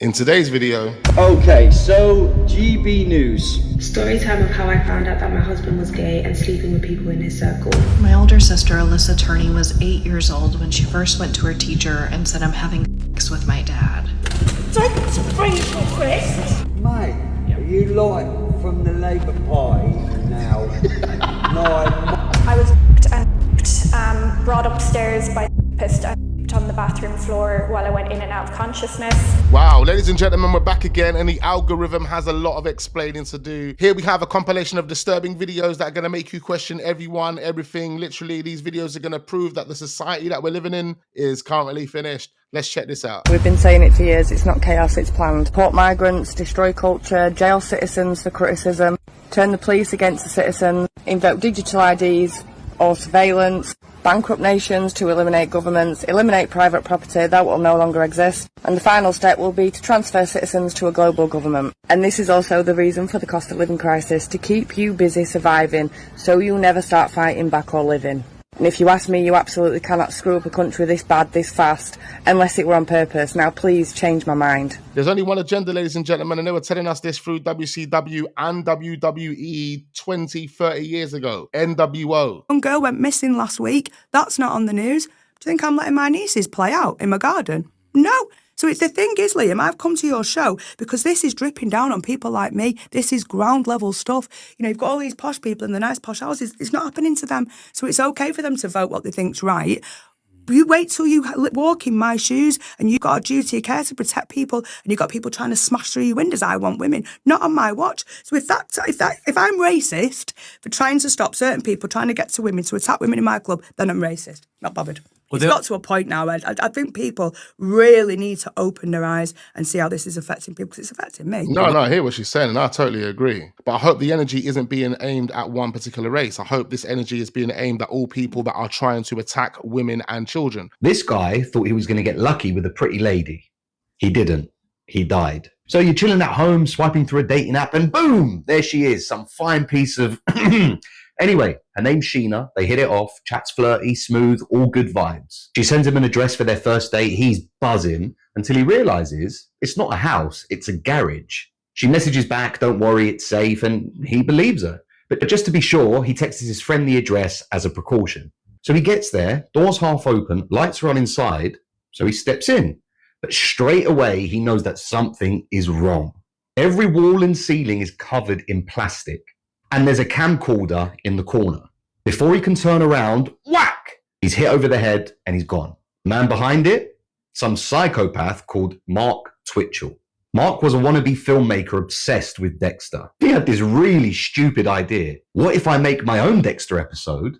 In today's video. Okay, so GB News. Story time of how I found out that my husband was gay and sleeping with people in his circle. My older sister, Alyssa Turney, was 8 years old when she first went to her teacher and said, "I'm having sex with my dad." Don't bring it to Chris. Mate, are you like from the Labour Party now? I was brought upstairs by pissed on the bathroom floor while I went in and out of consciousness. Wow, ladies and gentlemen, we're back again, and the algorithm has a lot of explaining to do. Here we have a compilation of disturbing videos that are going to make you question everyone, everything. Literally, these videos are going to prove that the society that we're living in is currently finished. Let's check this out. We've been saying it for years. It's not chaos, it's planned. Deport migrants, destroy culture, jail citizens for criticism, turn the police against the citizens, invoke digital IDs or surveillance, bankrupt nations to eliminate governments, eliminate private property, that will no longer exist. And the final step will be to transfer citizens to a global government. And this is also the reason for the cost of living crisis, to keep you busy surviving so you never start fighting back or living. And if you ask me, you absolutely cannot screw up a country this bad, this fast, unless it were on purpose. Now please change my mind. There's only one agenda, ladies and gentlemen, and they were telling us this through WCW and WWE 20, 30 years ago. NWO. One girl went missing last week. That's not on the news. Do you think I'm letting my nieces play out in my garden? No. So it's the thing is, Liam, I've come to your show because this is dripping down on people like me. This is ground level stuff. You know, you've got all these posh people in the nice posh houses. It's not happening to them. So it's okay for them to vote what they think's right. You wait till you walk in my shoes and you've got a duty of care to protect people and you've got people trying to smash through your windows. I want women, not on my watch. So if I'm racist for trying to stop certain people trying to get to women, to attack women in my club, then I'm racist. Not bothered. It's got to a point now where I think people really need to open their eyes and see how this is affecting people, because it's affecting me. No, I hear what she's saying, and I totally agree. But I hope the energy isn't being aimed at one particular race. I hope this energy is being aimed at all people that are trying to attack women and children. This guy thought he was going to get lucky with a pretty lady. He didn't. He died. So you're chilling at home, swiping through a dating app, and boom, there she is, some fine piece of... Anyway, her name's Sheena. They hit it off. Chat's flirty, smooth, all good vibes. She sends him an address for their first date. He's buzzing until he realizes it's not a house, it's a garage. She messages back, "Don't worry, it's safe," and he believes her. But just to be sure, he texts his friend the address as a precaution. So he gets there, doors half open, lights are on inside, so he steps in. But straight away, he knows that something is wrong. Every wall and ceiling is covered in plastic. And there's a camcorder in the corner. Before he can turn around, whack! He's hit over the head and he's gone. Man behind it? Some psychopath called Mark Twitchell. Mark was a wannabe filmmaker obsessed with Dexter. He had this really stupid idea. What if I make my own Dexter episode,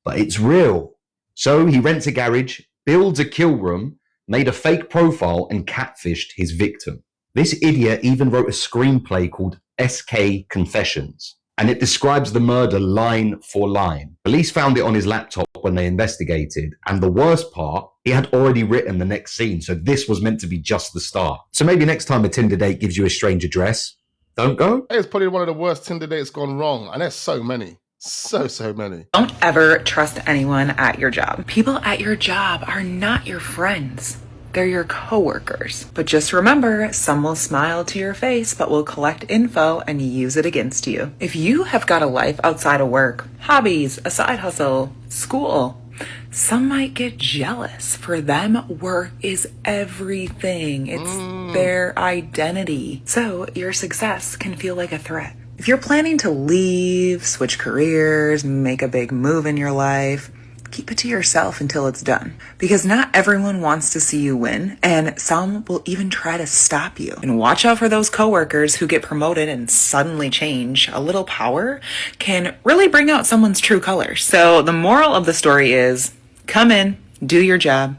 but it's real? So he rents a garage, builds a kill room, made a fake profile and catfished his victim. This idiot even wrote a screenplay called SK Confessions. And it describes the murder line for line. Police found it on his laptop when they investigated. And the worst part, he had already written the next scene. So this was meant to be just the start. So maybe next time a Tinder date gives you a strange address, don't go. It's probably one of the worst Tinder dates gone wrong. And there's so many. So many. Don't ever trust anyone at your job. People at your job are not your friends. They're your coworkers. But just remember, some will smile to your face, but will collect info and use it against you. If you have got a life outside of work, hobbies, a side hustle, school, some might get jealous. For them, work is everything. It's their identity. So your success can feel like a threat. If you're planning to leave, switch careers, make a big move in your life, keep it to yourself until it's done. Because not everyone wants to see you win, and some will even try to stop you. And watch out for those coworkers who get promoted and suddenly change. A little power can really bring out someone's true colors. So the moral of the story is, come in, do your job,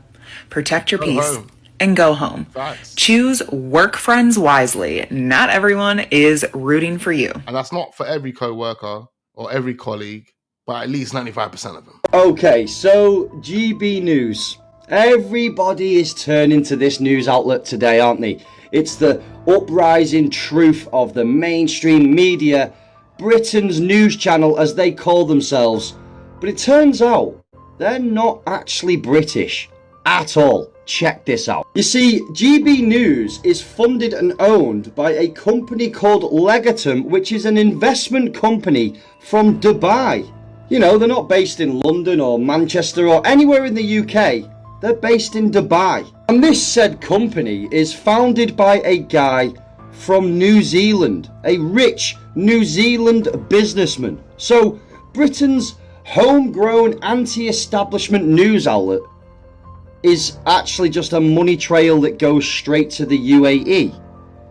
protect your peace, and go home. Facts. Choose work friends wisely. Not everyone is rooting for you. And that's not for every coworker or every colleague, but at least 95% of them. Okay, so GB News. Everybody is turning to this news outlet today, aren't they? It's the uprising truth of the mainstream media, Britain's news channel as they call themselves. But it turns out they're not actually British at all. Check this out. You see, GB News is funded and owned by a company called Legatum, which is an investment company from Dubai. You know, they're not based in London or Manchester or anywhere in the UK. They're based in Dubai. And this said company is founded by a guy from New Zealand, a rich New Zealand businessman. So Britain's homegrown anti-establishment news outlet is actually just a money trail that goes straight to the UAE.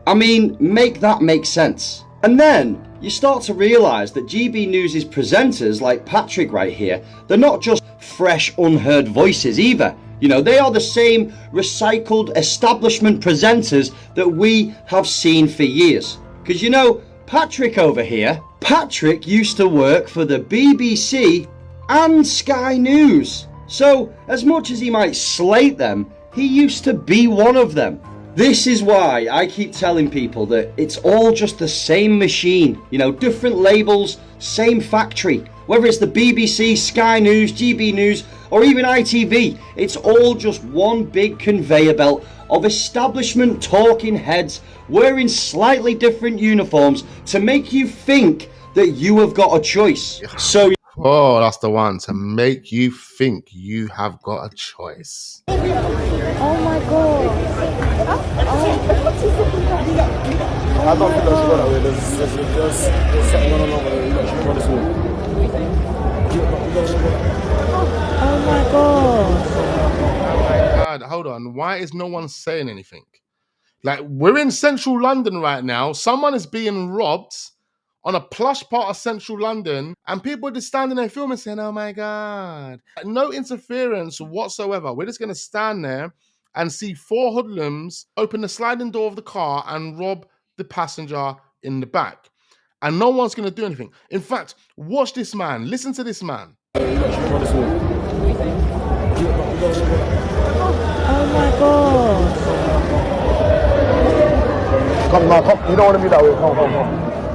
I mean, make that make sense. And then you start to realise that GB News' presenters, like Patrick right here, they're not just fresh, unheard voices either. You know, they are the same recycled establishment presenters that we have seen for years. Because you know, Patrick over here, Patrick used to work for the BBC and Sky News. So, as much as he might slate them, he used to be one of them. This is why I keep telling people that it's all just the same machine. You know, different labels, same factory. Whether it's the BBC, Sky News, GB News, or even ITV, it's all just one big conveyor belt of establishment talking heads wearing slightly different uniforms to make you think that you have got a choice. So Oh, that's the one, to make you think you have got a choice. Oh my god. I don't think that's go that way. There's something going on over there. You should go this way. Oh my god. Oh my God, hold on. Why is no one saying anything? Like, we're in central London right now. Someone is being robbed on a plush part of central London, and people are just standing there filming saying, oh my God. No interference whatsoever. We're just going to stand there and see four hoodlums open the sliding door of the car and rob the passenger in the back. And no one's going to do anything. In fact, watch this man. Listen to this man. Oh my god. Come now, come. You don't want to be that way. Come.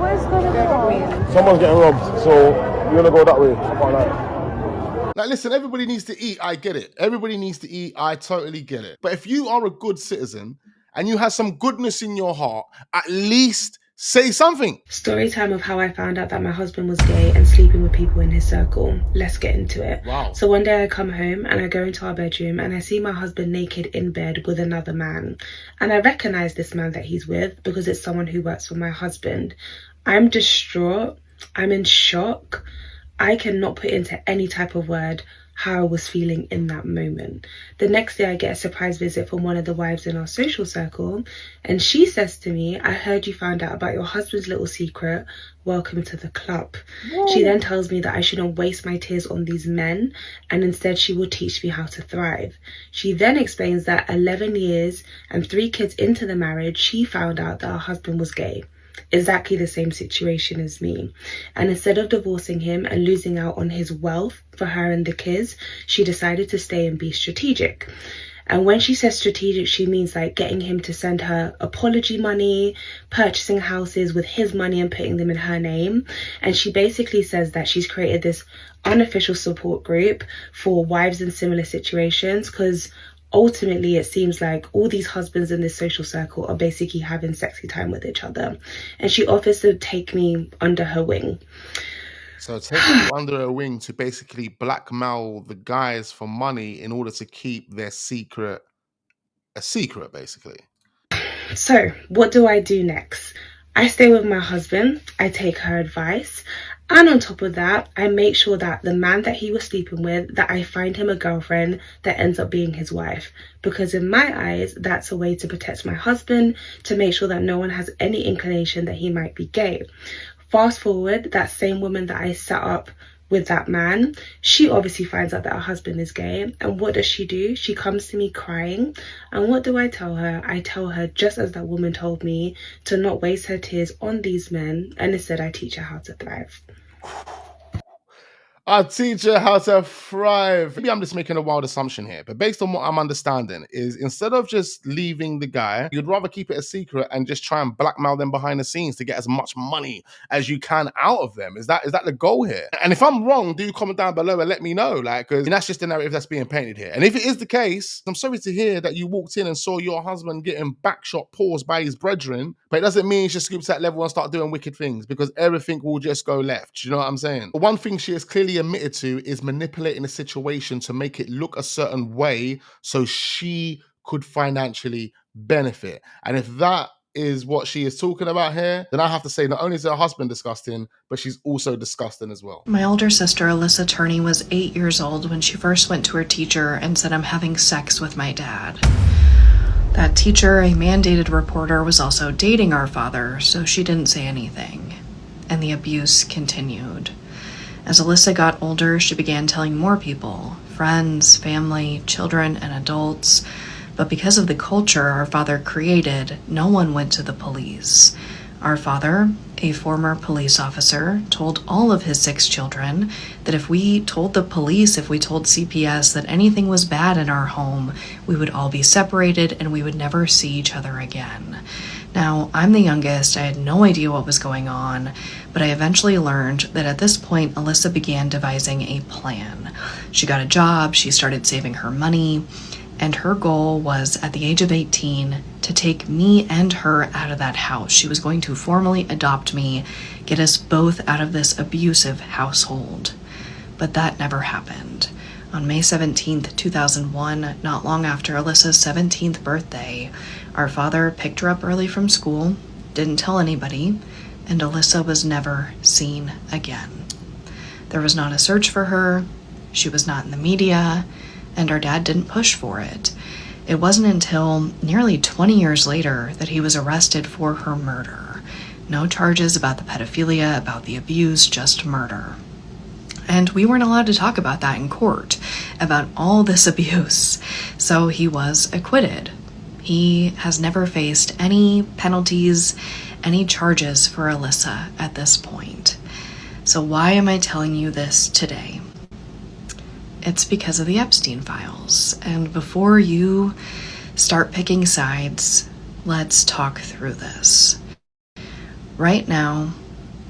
Where's gonna go? Someone's getting robbed, so you're gonna go that way. I can't lie. Now listen, everybody needs to eat, I get it. Everybody needs to eat, I totally get it. But if you are a good citizen and you have some goodness in your heart, at least say something. Story time of how I found out that my husband was gay and sleeping with people in his circle. Let's get into it. Wow. So one day I come home and I go into our bedroom and I see my husband naked in bed with another man. And I recognize this man that he's with because it's someone who works for my husband. I'm distraught. I'm in shock. I cannot put into any type of word how I was feeling in that moment. The next day I get a surprise visit from one of the wives in our social circle, and she says to me, I heard you found out about your husband's little secret. Welcome to the club. Whoa. She then tells me that I shouldn't waste my tears on these men, and instead she will teach me how to thrive. She then explains that 11 years and 3 kids into the marriage, she found out that her husband was gay. Exactly the same situation as me. And instead of divorcing him and losing out on his wealth for her and the kids, she decided to stay and be strategic. And when she says strategic, she means like getting him to send her apology money, purchasing houses with his money and putting them in her name. And she basically says that she's created this unofficial support group for wives in similar situations, because ultimately it seems like all these husbands in this social circle are basically having sexy time with each other. And she offers to take me under her wing. So take you under her wing to basically blackmail the guys for money in order to keep their secret a secret, basically. So what do I do next? I stay with my husband. I take her advice. And on top of that, I make sure that the man that he was sleeping with, that I find him a girlfriend that ends up being his wife. Because in my eyes, that's a way to protect my husband, to make sure that no one has any inclination that he might be gay. Fast forward, that same woman that I set up with that man, she obviously finds out that her husband is gay. And what does she do? She comes to me crying. And what do I tell her? I tell her, just as that woman told me, to not waste her tears on these men. And instead, I teach her how to thrive. I'll teach her how to thrive. Maybe I'm just making a wild assumption here, but based on what I'm understanding is instead of just leaving the guy, you'd rather keep it a secret and just try and blackmail them behind the scenes to get as much money as you can out of them. Is that the goal here? And if I'm wrong, do comment down below and let me know, like, because that's just the narrative that's being painted here. And if it is the case, I'm sorry to hear that you walked in and saw your husband getting backshot paws by his brethren, but it doesn't mean you should scoop to that level and start doing wicked things, because everything will just go left. You know what I'm saying? But one thing she has clearly admitted to is manipulating the situation to make it look a certain way so she could financially benefit. And if that is what she is talking about here, then I have to say not only is her husband disgusting, but she's also disgusting as well. My older sister, Alyssa Turney, was 8 years old when she first went to her teacher and said, "I'm having sex with my dad." That teacher, a mandated reporter, was also dating our father, so she didn't say anything. And the abuse continued. As Alyssa got older, she began telling more people, friends, family, children, and adults. But because of the culture our father created, no one went to the police. Our father, a former police officer, told all of his 6 children that if we told the police, if we told CPS that anything was bad in our home, we would all be separated and we would never see each other again. Now, I'm the youngest, I had no idea what was going on, but I eventually learned that at this point, Alyssa began devising a plan. She got a job, she started saving her money, and her goal was, at the age of 18, to take me and her out of that house. She was going to formally adopt me, get us both out of this abusive household. But that never happened. On May 17th, 2001, not long after Alyssa's 17th birthday, our father picked her up early from school, didn't tell anybody, and Alyssa was never seen again. There was not a search for her, she was not in the media, and our dad didn't push for it. It wasn't until nearly 20 years later that he was arrested for her murder. No charges about the pedophilia, about the abuse, just murder. And we weren't allowed to talk about that in court, about all this abuse. So he was acquitted. He has never faced any penalties, any charges for Alyssa at this point. So why am I telling you this today? It's because of the Epstein files. And before you start picking sides, let's talk through this. Right now,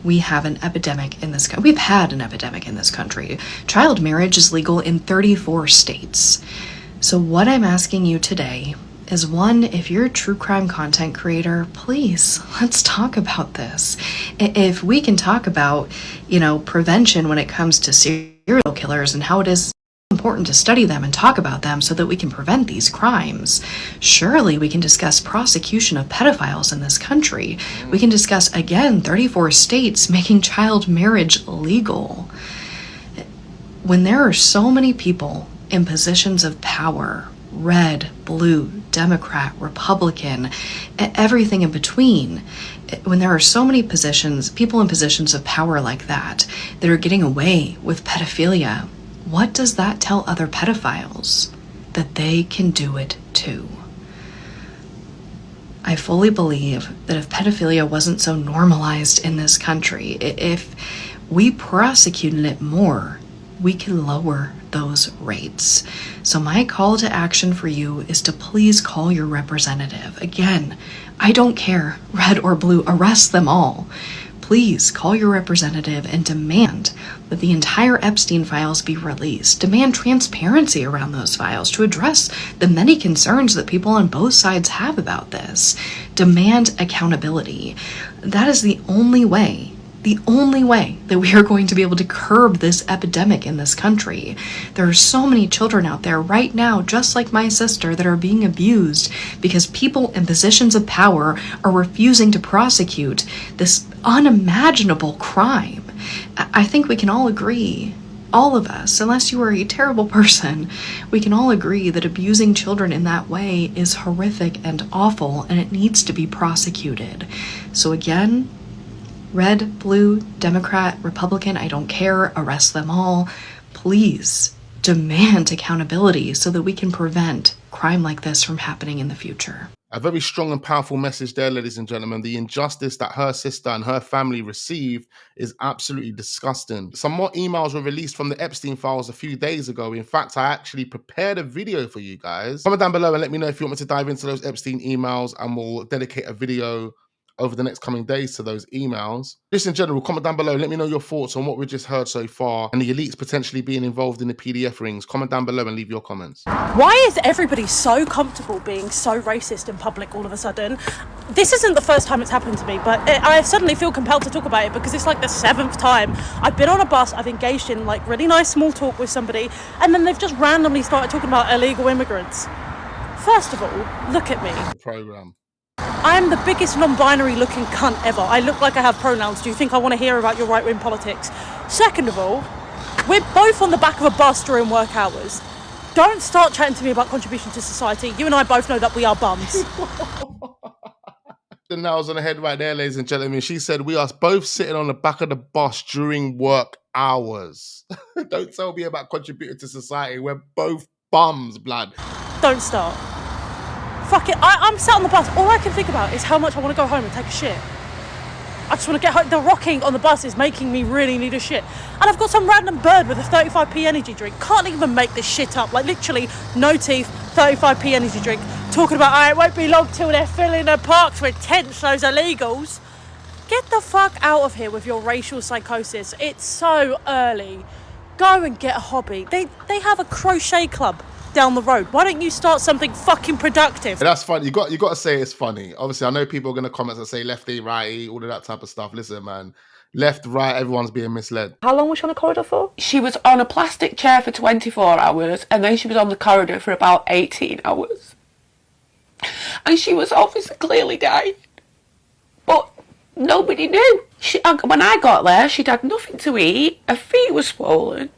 we have an epidemic in this country. We've had an epidemic in this country. Child marriage is legal in 34 states. So what I'm asking you today is, one, if you're a true crime content creator, please, let's talk about this. If we can talk about, prevention when it comes to serial killers and how it is important to study them and talk about them so that we can prevent these crimes, surely we can discuss prosecution of pedophiles in this country. We can discuss, again, 34 states making child marriage legal. When there are so many people in positions of power, red, blue, Democrat, Republican, everything in between, when there are so many people in positions of power like that are getting away with pedophilia, what does that tell other pedophiles? That they can do it too. I fully believe that if pedophilia wasn't so normalized in this country, if we prosecuted it more, we can lower those rates. So my call to action for you is to please call your representative. Again, I don't care, red or blue, arrest them all. Please call your representative and demand that the entire Epstein files be released. Demand transparency around those files to address the many concerns that people on both sides have about this. Demand accountability. That is the only way that we are going to be able to curb this epidemic in this country. There are so many children out there right now, just like my sister, that are being abused because people in positions of power are refusing to prosecute this unimaginable crime. I think we can all agree, all of us, unless you are a terrible person, we can all agree that abusing children in that way is horrific and awful, and it needs to be prosecuted. So again, red, blue, Democrat, Republican, I don't care, arrest them all. Please demand accountability so that we can prevent crime like this from happening in the future. A very strong and powerful message there, ladies and gentlemen. The injustice that her sister and her family received is absolutely disgusting. Some more emails were released from the Epstein files a few days ago. In fact, I actually prepared a video for you guys. Comment down below and let me know if you want me to dive into those Epstein emails, and we'll dedicate a video over the next coming days to those emails. Just in general, comment down below, let me know your thoughts on what we just heard so far and the elites potentially being involved in the PDF rings. Comment down below and leave your comments. Why is everybody so comfortable being so racist in public all of a sudden? This isn't the first time it's happened to me, but I suddenly feel compelled to talk about it because it's like the 7th time I've been on a bus, I've engaged in like really nice small talk with somebody, and then they've just randomly started talking about illegal immigrants. First of all, look at me. Program. I'm the biggest non-binary looking cunt ever. I look like I have pronouns. Do you think I want to hear about your right-wing politics? Second of all, we're both on the back of a bus during work hours. Don't start chatting to me about contribution to society. You and I both know that we are bums. The nails on the head right there, ladies and gentlemen. She said we are both sitting on the back of the bus during work hours. Don't tell me about contributing to society. We're both bums, blood. Don't start. Fuck it, I'm sat on the bus. All I can think about is how much I want to go home and take a shit. I just want to get home. The rocking on the bus is making me really need a shit. And I've got some random bird with a 35p energy drink. Can't even make this shit up. Like literally, no teeth, 35p energy drink. Talking about, oh, it won't be long till they're filling the parks with tents, those illegals. Get the fuck out of here with your racial psychosis. It's so early. Go and get a hobby. They have a crochet club down the road. Why don't you start something fucking productive? That's funny. You got to say it's funny. Obviously, I know people are going to comment and say lefty, righty, all of that type of stuff. Listen, man. Left, right, everyone's being misled. How long was she on the corridor for? She was on a plastic chair for 24 hours and then she was on the corridor for about 18 hours. And she was obviously clearly dying. But nobody knew. When I got there, she'd had nothing to eat. Her feet were swollen.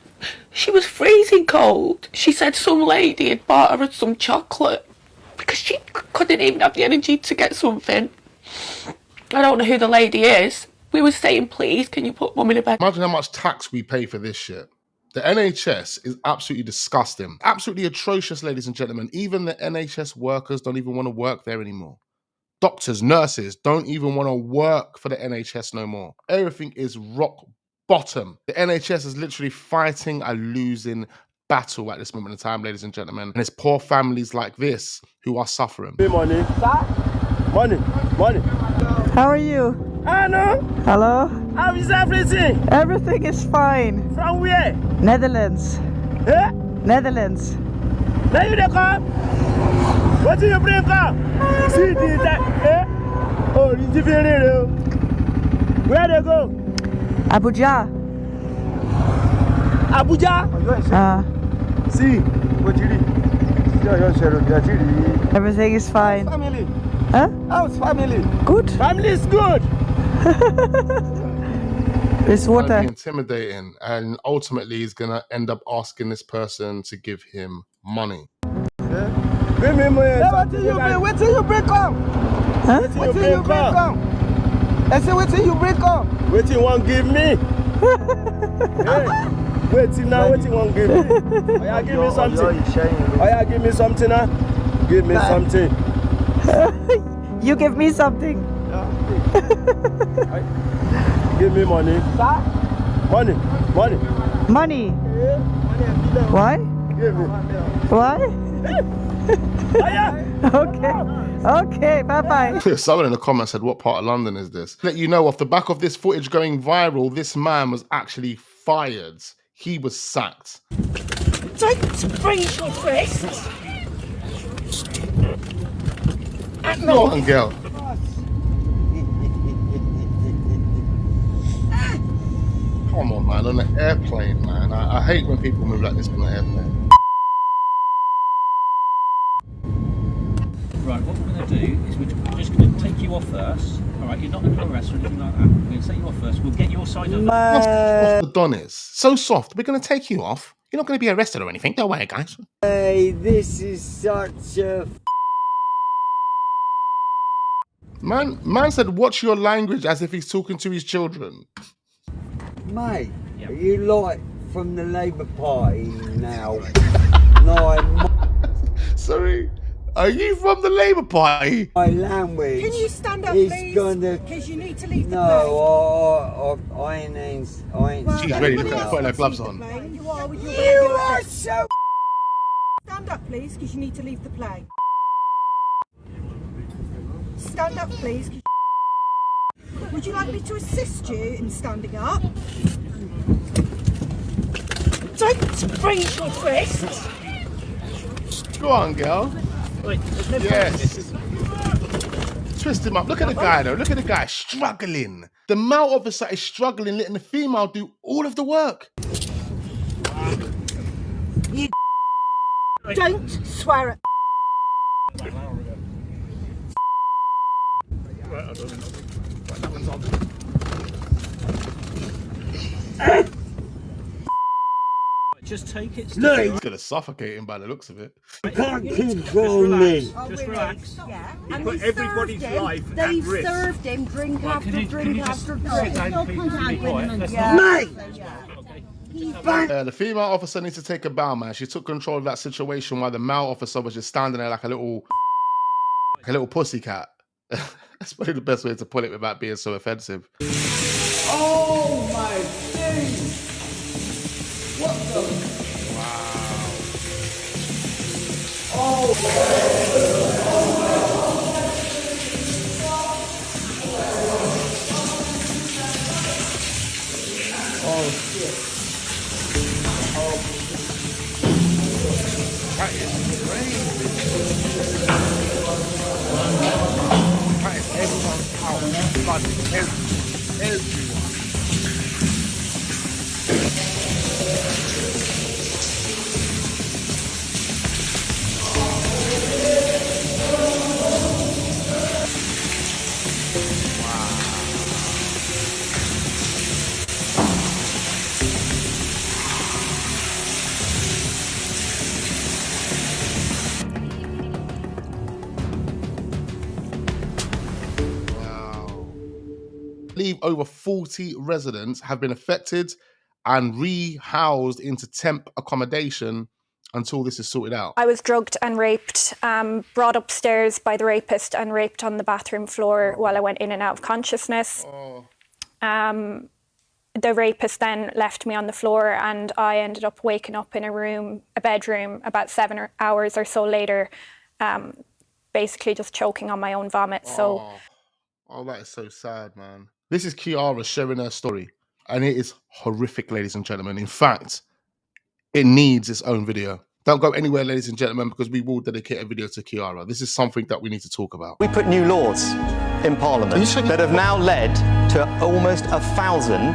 She was freezing cold. She said some lady had bought her some chocolate because she couldn't even have the energy to get something. I don't know who the lady is. We were saying, please, can you put mum in a bed? Imagine how much tax we pay for this shit. The NHS is absolutely disgusting. Absolutely atrocious, ladies and gentlemen. Even the NHS workers don't even want to work there anymore. Doctors, nurses don't even want to work for the NHS no more. Everything is rock bottom. The NHS is literally fighting a losing battle at this moment in time, ladies and gentlemen. And it's poor families like this who are suffering. Money. Money. Money. How are you? Hello. Hello? How is everything? Everything is fine. From where? Netherlands. Eh? Netherlands. Now you come? What do you bring up? See this? Eh? Oh, where they go? Abuja. Abuja? See, what you did? Everything is fine. Family. Huh? How's family? Good. Family is good. It's water. Intimidating, and ultimately he's gonna end up asking this person to give him money. Give me money. Wait till you break up. Huh? Wait till you break up. I say wait till you break up. Wait till you won't give me. Hey. Wait till now. Wait till you won't give me. Oh yeah, give me something. Oh yeah, give me something now. Give me something. You give me something. Give me money. Money. Money. Money. Why? Give me. Why? Okay, bye-bye. Someone in the comments said, what part of London is this? Let you know, off the back of this footage going viral, this man was actually fired. He was sacked. Don't sprain your wrist. Go on, girl. Come on, man, on an airplane, man. I hate when people move like this on an airplane. Right, what we're going to do is we're just going to take you off first. All right, you're not under arrest or anything like that. We're going to take you off first. We'll get your side of it. The Don is so soft. We're going to take you off. You're not going to be arrested or anything. Don't worry, guys. Hey, this is such a... Man said, watch your language, as if he's talking to his children. Mate, are you like from the Labour Party now? No, Sorry. Are you from the Labour Party? My language. Can you stand up, is please? Gonna... Because you need to leave the plane. No, I ain't. She's ready to put her gloves on. You are with your You are so. Stand up, please, because you need to leave the plane. Stand up, please. Would you like me to assist you in standing up? Don't raise your fist. Go on, girl. Wait, there's no yes. Twist him up. Look at the guy, though. Look at the guy struggling. The male officer is struggling, letting the female do all of the work. You don't swear at. Right, I don't know. Right, that one's on. Just take it. No, he's gonna suffocate him by the looks of it. You can't control me. Just relax. Yeah. You And put they everybody's served him. life at They risk. served him drink Right, after can you drink just after sit drink. down, No please? point Be quiet. arguing. Let's Mate! The female officer needs to take a bow, man. She took control of that situation while the male officer was just standing there like a little pussycat. That's probably the best way to put it without being so offensive. Oh my days! What the? Oh shit. Oh. That is crazy. That is everyone's house. Blood, everyone. Believe over 40 residents have been affected and rehoused into temp accommodation until this is sorted out. I was drugged and raped, brought upstairs by the rapist and raped on the bathroom floor while I went in and out of consciousness. The rapist then left me on the floor and I ended up waking up in a bedroom about 7 hours or so later, basically just choking on my own vomit. Oh, that is so sad, man. This is Kiara sharing her story, and it is horrific, ladies and gentlemen. In fact, it needs its own video. Don't go anywhere, ladies and gentlemen, because we will dedicate a video to Kiara. This is something that we need to talk about. We put new laws in Parliament that have now led to almost 1,000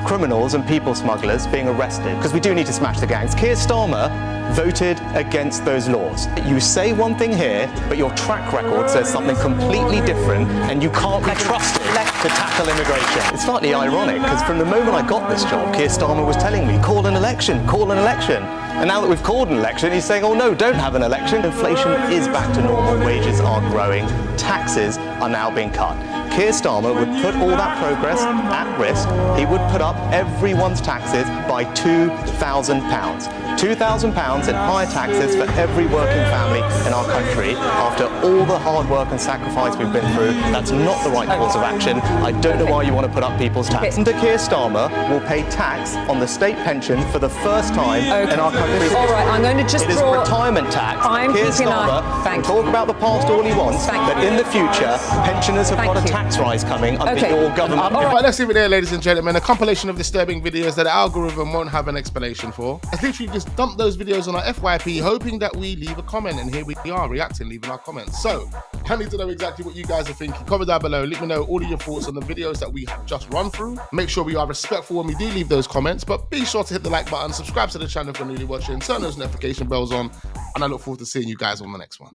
criminals and people smugglers being arrested, because we do need to smash the gangs. Keir Starmer voted against those laws. You say one thing here, but your track record says something completely different, and you can't be trusted to tackle immigration. It's slightly ironic, because from the moment I got this job, Keir Starmer was telling me, call an election, call an election. And now that we've called an election, he's saying, oh no, don't have an election. Inflation is back to normal, wages are growing, taxes are now being cut. Keir Starmer would put all that progress at risk. He would put up everyone's taxes by £2,000. £2,000 in higher taxes for every working family in our country. After all the hard work and sacrifice we've been through, that's not the right course of action. I don't know why you want to put up people's tax. Under Keir Starmer will pay tax on the state pension for the first time in our country's history. All right, I'm going to just It is retirement tax. Keir Starmer can talk about the past all he wants, but in the future, pensioners have got a tax rise coming under your government. Right, let's leave it there, ladies and gentlemen. A compilation of disturbing videos that the algorithm won't have an explanation for. I literally just dumped those videos on our FYP, hoping that we leave a comment, and here we are reacting, leaving our comments. So I need to know exactly what you guys are thinking. Comment down below, let me know all of your thoughts on the videos that we have just run through. Make sure we are respectful when we do leave those comments, but be sure to hit the like button, subscribe to the channel if you're newly watching, turn those notification bells on, and I look forward to seeing you guys on the next one.